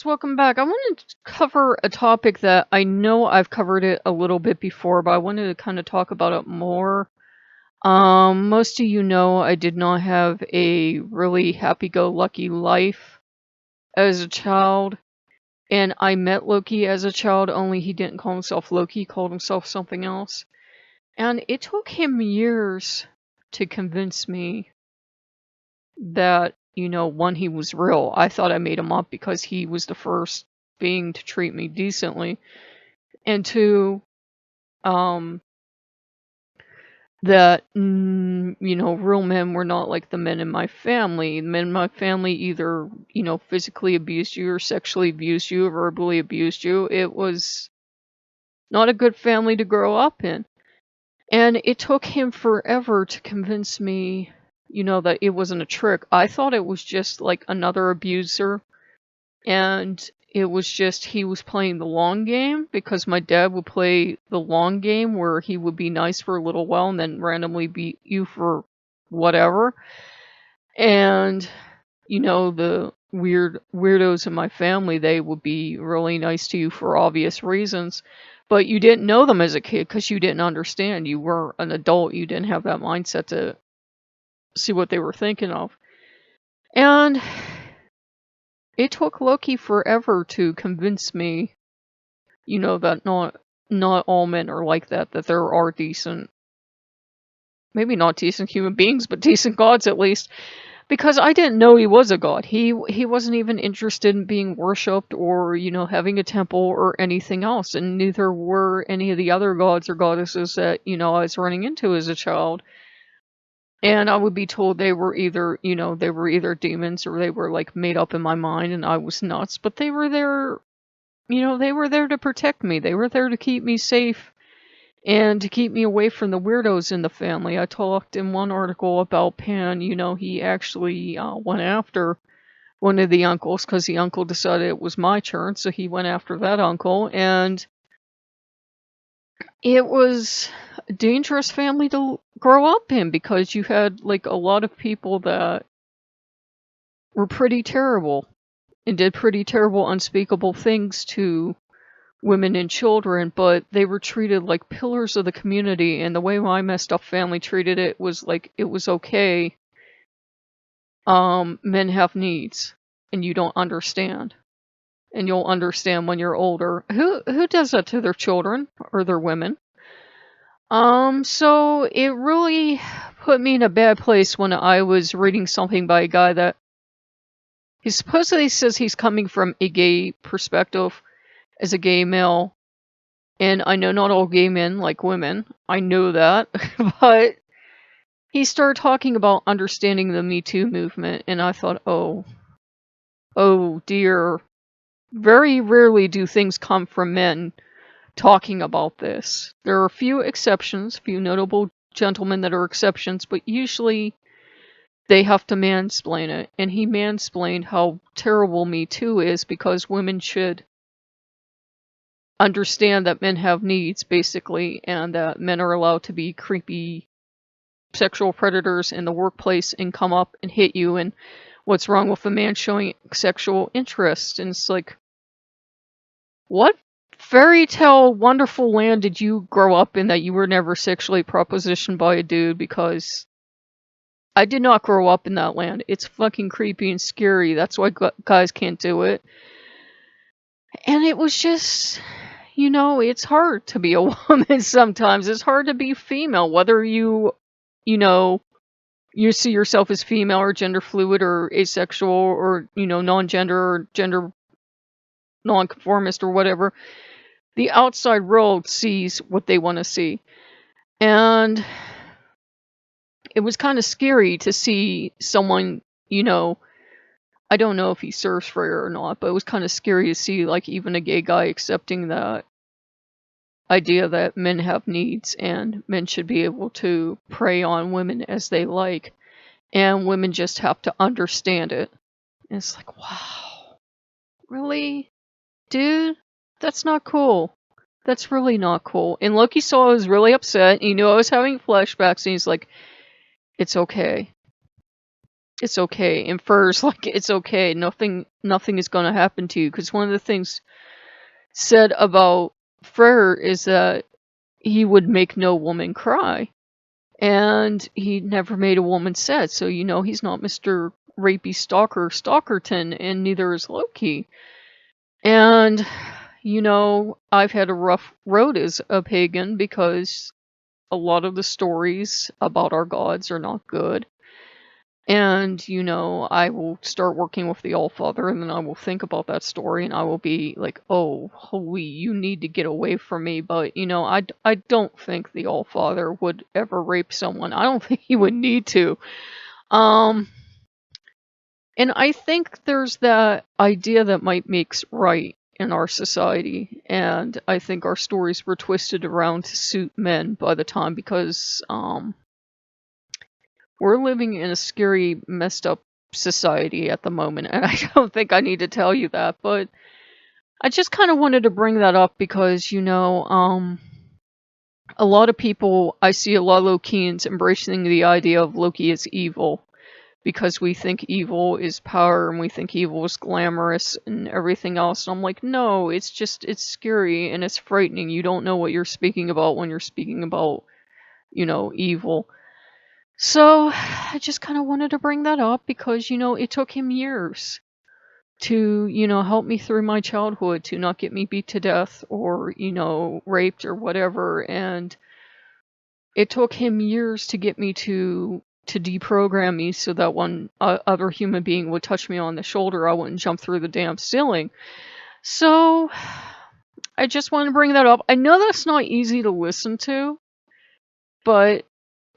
Welcome back. I wanted to cover a topic that I know I've covered it a little bit before, but I wanted to kind of talk about it more. Most of you know I did not have a really happy-go-lucky life as a child, and I met Loki as a child, only he didn't call himself Loki, he called himself something else. And it took him years to convince me that, one, he was real. I thought I made him up because he was the first being to treat me decently. And two, um, that, real men were not like the men in my family. The men in my family either, physically abused you or sexually abused you or verbally abused you. It was not a good family to grow up in. And it took him forever to convince me, that it wasn't a trick. I thought it was just like another abuser. And it was just he was playing the long game because my dad would play the long game where he would be nice for a little while and then randomly beat you for whatever. And, the weirdos in my family, they would be really nice to you for obvious reasons. But you didn't know them as a kid because you didn't understand. You were an adult. You didn't have that mindset to see what they were thinking of. And it took Loki forever to convince me, that not all men are like that there are decent, maybe not decent human beings, but decent gods at least. Because I didn't know he was a god. He wasn't even interested in being worshipped or, having a temple or anything else. And neither were any of the other gods or goddesses that, I was running into as a child. And I would be told they were either, demons or they were like made up in my mind and I was nuts. But they were there, they were there to protect me. They were there to keep me safe and to keep me away from the weirdos in the family. I talked in one article about Pan, he actually went after one of the uncles because the uncle decided it was my turn, so he went after that uncle, and it was a dangerous family to grow up in because you had like a lot of people that were pretty terrible and did pretty terrible, unspeakable things to women and children, but they were treated like pillars of the community, and the way my messed up family treated it was like it was okay. Men have needs, and you don't understand. And you'll understand when you're older. Who does that to their children or their women? So it really put me in a bad place when I was reading something by a guy that he supposedly says he's coming from a gay perspective as a gay male. And I know not all gay men like women. I know that. But he started talking about understanding the Me Too movement. And I thought, oh dear. Very rarely do things come from men talking about this. There are a few exceptions, a few notable gentlemen that are exceptions, but usually they have to mansplain it. And he mansplained how terrible Me Too is because women should understand that men have needs, basically, and that men are allowed to be creepy sexual predators in the workplace and come up and hit you, and what's wrong with a man showing sexual interest? And it's like, what fairy tale wonderful land did you grow up in that you were never sexually propositioned by a dude? Because I did not grow up in that land. It's fucking creepy and scary. That's why guys can't do it. And it was just, it's hard to be a woman sometimes. It's hard to be female, whether you see yourself as female or gender fluid or asexual or, non-gender or gender non-conformist or whatever. The outside world sees what they want to see. And it was kind of scary to see someone, I don't know if he serves prayer or not, but it was kind of scary to see, like, even a gay guy accepting that idea that men have needs and men should be able to prey on women as they like, and women just have to understand it. And it's like, wow, really? Dude, that's not cool. That's really not cool. And Loki saw I was really upset, and he knew I was having flashbacks, and he's like, it's okay. it's okay. And Frey's like, it's okay. Nothing is gonna happen to you. Because one of the things said about Freyr is that he would make no woman cry. And he never made a woman sad. So, he's not Mr. Rapey Stalker Stalkerton, and neither is Loki. And, I've had a rough road as a pagan because a lot of the stories about our gods are not good. And, I will start working with the Allfather, and then I will think about that story, and I will be like, oh, holy, you need to get away from me. But, I don't think the Allfather would ever rape someone. I don't think he would need to. And I think there's that idea that might makes right in our society, and I think our stories were twisted around to suit men by the time, because, we're living in a scary, messed up society at the moment, and I don't think I need to tell you that, but I just kind of wanted to bring that up because, a lot of people, I see a lot of Lokeans embracing the idea of Loki is evil, because we think evil is power, and we think evil is glamorous and everything else, and I'm like, no, it's scary, and it's frightening. You don't know what you're speaking about when you're speaking about, evil. So, I just kind of wanted to bring that up because, it took him years to, help me through my childhood, to not get me beat to death or, raped or whatever. And it took him years to get me to deprogram me so that when other human being would touch me on the shoulder, I wouldn't jump through the damn ceiling. So, I just wanted to bring that up. I know that's not easy to listen to, but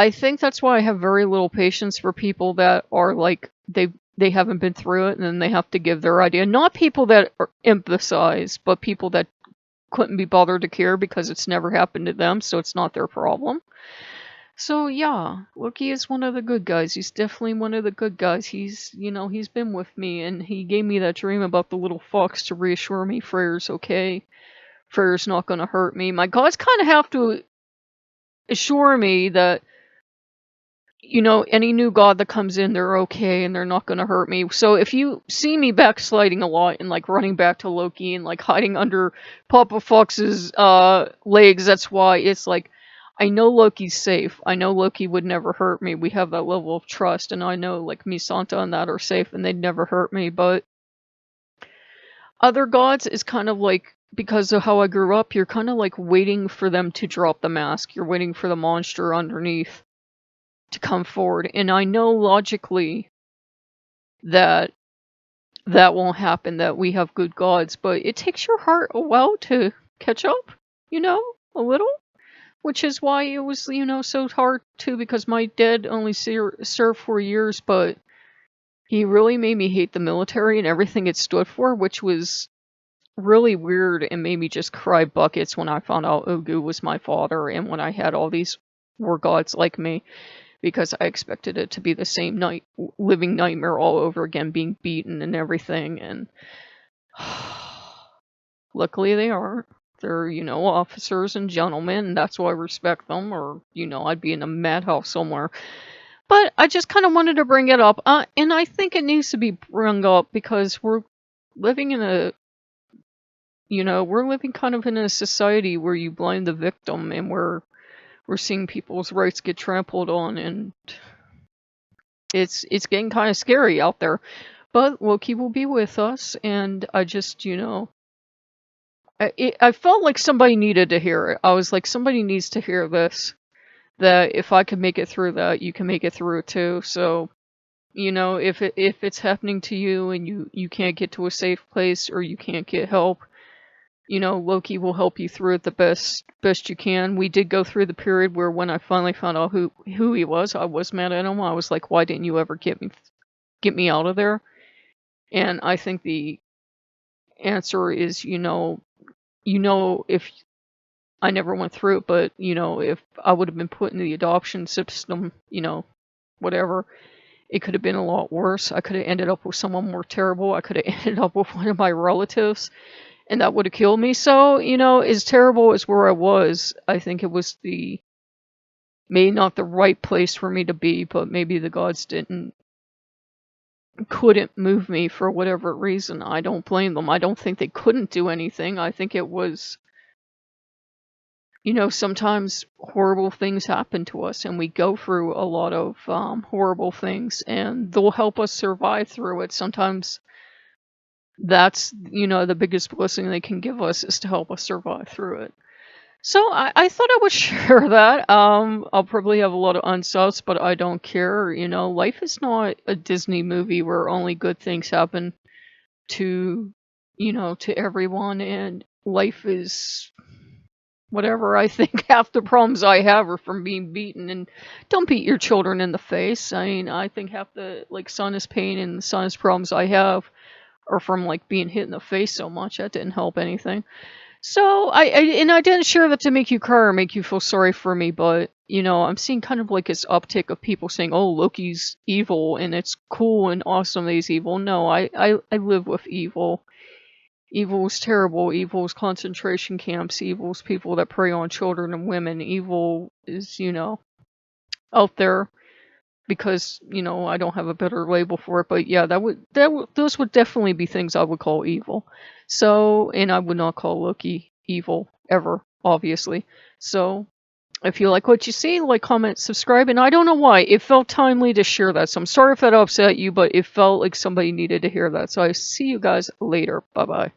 I think that's why I have very little patience for people that are like, they haven't been through it and then they have to give their idea. Not people that emphasize, but people that couldn't be bothered to care because it's never happened to them, so it's not their problem. So yeah, Loki is one of the good guys. He's definitely one of the good guys. He's been with me, and he gave me that dream about the little fox to reassure me Freyr's okay. Freyr's not gonna hurt me. My gods kind of have to assure me that any new god that comes in, they're okay and they're not going to hurt me. So if you see me backsliding a lot and like running back to Loki and like hiding under Papa Fox's legs, that's why. It's like, I know Loki's safe. I know Loki would never hurt me. We have that level of trust, and I know like Misanta and that are safe and they'd never hurt me. But other gods is kind of like, because of how I grew up, you're kind of like waiting for them to drop the mask. You're waiting for the monster underneath to come forward, and I know logically that that won't happen, that we have good gods, but it takes your heart a while to catch up, a little, which is why it was, so hard too, because my dad only served 4 years, but he really made me hate the military and everything it stood for, which was really weird and made me just cry buckets when I found out Ogu was my father and when I had all these war gods like me. Because I expected it to be the same living nightmare all over again, being beaten and everything, and luckily they aren't. They're, officers and gentlemen, and that's why I respect them, or, I'd be in a madhouse somewhere. But I just kind of wanted to bring it up, and I think it needs to be brought up because we're living in we're living kind of in a society where you blame the victim, and we're seeing people's rights get trampled on, and it's getting kind of scary out there. But Loki will be with us, and I just, I felt like somebody needed to hear it. I was like, somebody needs to hear this, that if I can make it through that, you can make it through it too. So, if it's happening to you and you can't get to a safe place or you can't get help, Loki will help you through it the best you can. We did go through the period where when I finally found out who he was, I was mad at him. I was like, why didn't you ever get me out of there? And I think the answer is, if I never went through it, but, if I would have been put in the adoption system, whatever, it could have been a lot worse. I could have ended up with someone more terrible. I could have ended up with one of my relatives, and that would have killed me. So, as terrible as where I was, I think it was maybe not the right place for me to be, but maybe the gods didn't couldn't move me for whatever reason. I don't blame them. I don't think they couldn't do anything. I think it was, sometimes horrible things happen to us and we go through a lot of horrible things and they'll help us survive through it. Sometimes that's, the biggest blessing they can give us is to help us survive through it. So I thought I would share that. I'll probably have a lot of unsubs, but I don't care. Life is not a Disney movie where only good things happen to, to everyone, and life is whatever. I think half the problems I have are from being beaten, and don't beat your children in the face. I mean, I think half the sinus pain and sinus problems I have are from being hit in the face so much. That didn't help anything. So I didn't share that to make you cry or make you feel sorry for me, but I'm seeing kind of this uptick of people saying, "Oh, Loki's evil and it's cool and awesome that he's evil." No, I live with evil. Evil is terrible. Evil is concentration camps. Evil is people that prey on children and women. Evil is, out there because, I don't have a better label for it. But yeah, those would definitely be things I would call evil. So, and I would not call Loki evil ever, obviously. So, if you like what you see, like, comment, subscribe, and I don't know why. It felt timely to share that. So I'm sorry if that upset you, but it felt like somebody needed to hear that. So I see you guys later. Bye-bye.